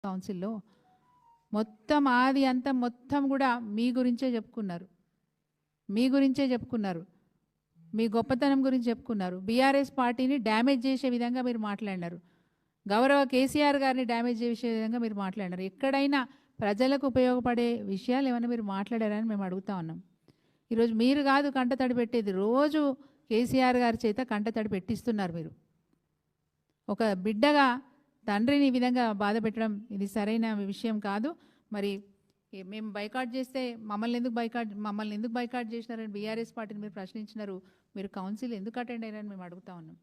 కౌన్సిల్లో మొత్తం ఆది అంతం మొత్తం కూడా మీ గురించే చెప్పుకున్నారు, మీ గురించే చెప్పుకున్నారు, మీ గొప్పతనం గురించి చెప్పుకున్నారు. బీఆర్ఎస్ పార్టీని డ్యామేజ్ చేసే విధంగా మీరు మాట్లాడినారు, గౌరవ కేసీఆర్ గారిని డ్యామేజ్ చేసే విధంగా మీరు మాట్లాడినారు. ఎక్కడైనా ప్రజలకు ఉపయోగపడే విషయాలు ఏమైనా మీరు మాట్లాడారని మేము అడుగుతా ఉన్నాం. ఈరోజు మీరు కాదు కంటతడి పెట్టేది, రోజు కేసీఆర్ గారి చేత కంటతడి పెట్టిస్తున్నారు. మీరు ఒక బిడ్డగా తండ్రిని ఈ విధంగా బాధ పెట్టడం ఇది సరైన విషయం కాదు. మరి మేము బైకాట్ చేస్తే మమ్మల్ని ఎందుకు బైకాట్ చేసినారని బీఆర్ఎస్ పార్టీని మీరు ప్రశ్నించినారు. మీరు కౌన్సిల్ ఎందుకు అటెండ్ అయ్యారని మేము అడుగుతా ఉన్నాం.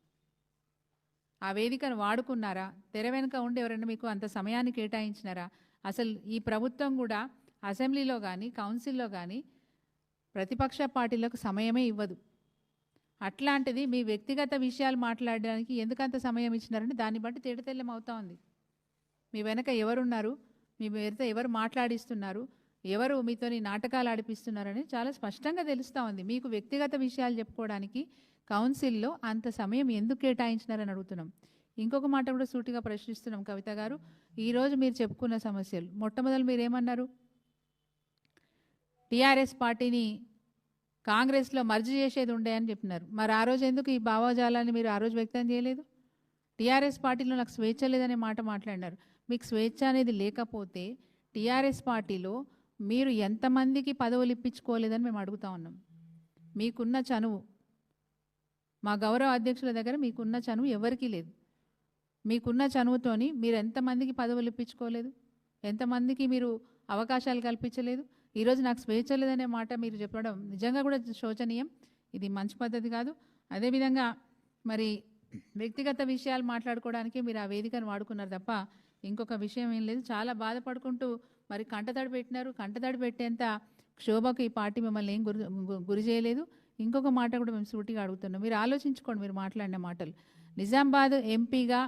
ఆ వేదికను వాడుకున్నారా? తెర వెనుక ఉండి ఎవరైనా మీకు అంత సమయాన్ని కేటాయించినారా? అసలు ఈ ప్రభుత్వం కూడా అసెంబ్లీలో కానీ కౌన్సిల్లో కానీ ప్రతిపక్ష పార్టీలకు సమయమే ఇవ్వదు. అట్లాంటిది మీ వ్యక్తిగత విషయాలు మాట్లాడడానికి ఎందుకంత సమయం ఇచ్చినారని దాన్ని బట్టి తేటతెల్లం అవుతా ఉంది. మీ వెనక ఎవరున్నారు, మీ వెనక ఎవరు మాట్లాడిస్తున్నారు, ఎవరు మీతోని నాటకాలు ఆడిపిస్తున్నారని చాలా స్పష్టంగా తెలుస్తూ ఉంది. మీకు వ్యక్తిగత విషయాలు చెప్పుకోవడానికి కౌన్సిల్లో అంత సమయం ఎందుకు కేటాయించినారని అడుగుతున్నాం. ఇంకొక మాట కూడా సూటిగా ప్రశ్నిస్తున్నాం. కవిత గారు, ఈరోజు మీరు చెప్పుకున్న సమస్యలు మొట్టమొదలు మీరేమన్నారు? టీఆర్ఎస్ పార్టీని కాంగ్రెస్లో మర్జీ చేసేది ఉండే అని చెప్పినారు. మరి ఆ రోజు ఎందుకు ఈ భావజాలాన్ని మీరు ఆ రోజు వ్యక్తం చేయలేదు? టీఆర్ఎస్ పార్టీలో నాకు స్వేచ్ఛ లేదనే మాట మాట్లాడినారు. మీకు స్వేచ్ఛ అనేది లేకపోతే టీఆర్ఎస్ పార్టీలో మీరు ఎంతమందికి పదవులు ఇప్పించుకోలేదని మేము అడుగుతా ఉన్నాం. మీకున్న చనువు మా గౌరవ అధ్యక్షుల దగ్గర మీకున్న చనువు ఎవరికీ లేదు. మీకున్న చనువుతోని మీరు ఎంతమందికి పదవులు ఇప్పించుకోలేదు, ఎంతమందికి మీరు అవకాశాలు కల్పించలేదు. ఈరోజు నాకు స్వేచ్ఛ లేదనే మాట మీరు చెప్పడం నిజంగా కూడా శోచనీయం. ఇది మంచి పద్ధతి కాదు. అదేవిధంగా మరి వ్యక్తిగత విషయాలు మాట్లాడుకోవడానికి మీరు ఆ వేదికను వాడుకున్నారు తప్ప ఇంకొక విషయం ఏం లేదు. చాలా బాధపడుకుంటూ మరి కంటతడి పెట్టినారు. కంటతడి పెట్టేంత క్షోభకు ఈ పార్టీ మిమ్మల్ని ఏం గురి చేయలేదు. ఇంకొక మాట కూడా మేము సూటిగా అడుగుతున్నాం. మీరు ఆలోచించుకోండి, మీరు మాట్లాడిన మాటలు. నిజామాబాద్ ఎంపీగా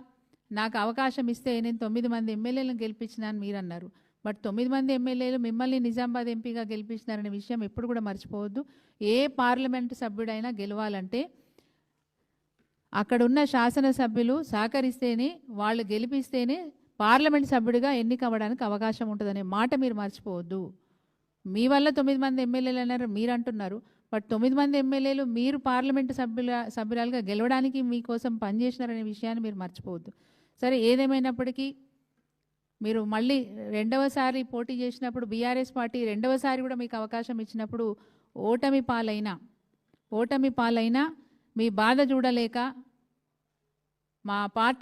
నాకు అవకాశం ఇస్తే నేను 9 మంది ఎమ్మెల్యేలను గెలిపించినాను మీరు అన్నారు. బట్ 9 మంది ఎమ్మెల్యేలు మిమ్మల్ని నిజామాబాద్ ఎంపీగా గెలిపించినారనే విషయం ఎప్పుడు కూడా మర్చిపోవద్దు. ఏ పార్లమెంటు సభ్యుడైనా గెలవాలంటే అక్కడున్న శాసనసభ్యులు సహకరిస్తేనే, వాళ్ళు గెలిపిస్తేనే పార్లమెంట్ సభ్యుడిగా ఎన్నిక అవ్వడానికి అవకాశం ఉంటుందనే మాట మీరు మర్చిపోవద్దు. మీ వల్ల 9 మంది ఎమ్మెల్యేలు అన్నారు మీరు అంటున్నారు. బట్ 9 మంది ఎమ్మెల్యేలు మీరు పార్లమెంటు సభ్యురాలుగా గెలవడానికి మీకోసం పనిచేసినారనే విషయాన్ని మీరు మర్చిపోవద్దు. సరే, ఏదేమైనప్పటికీ మీరు మళ్ళీ రెండవసారి పోటీ చేసినప్పుడు బీఆర్ఎస్ పార్టీ రెండవసారి కూడా మీకు అవకాశం ఇచ్చినప్పుడు ఓటమి పాలైనా మీ బాధ చూడలేక మా పార్టీ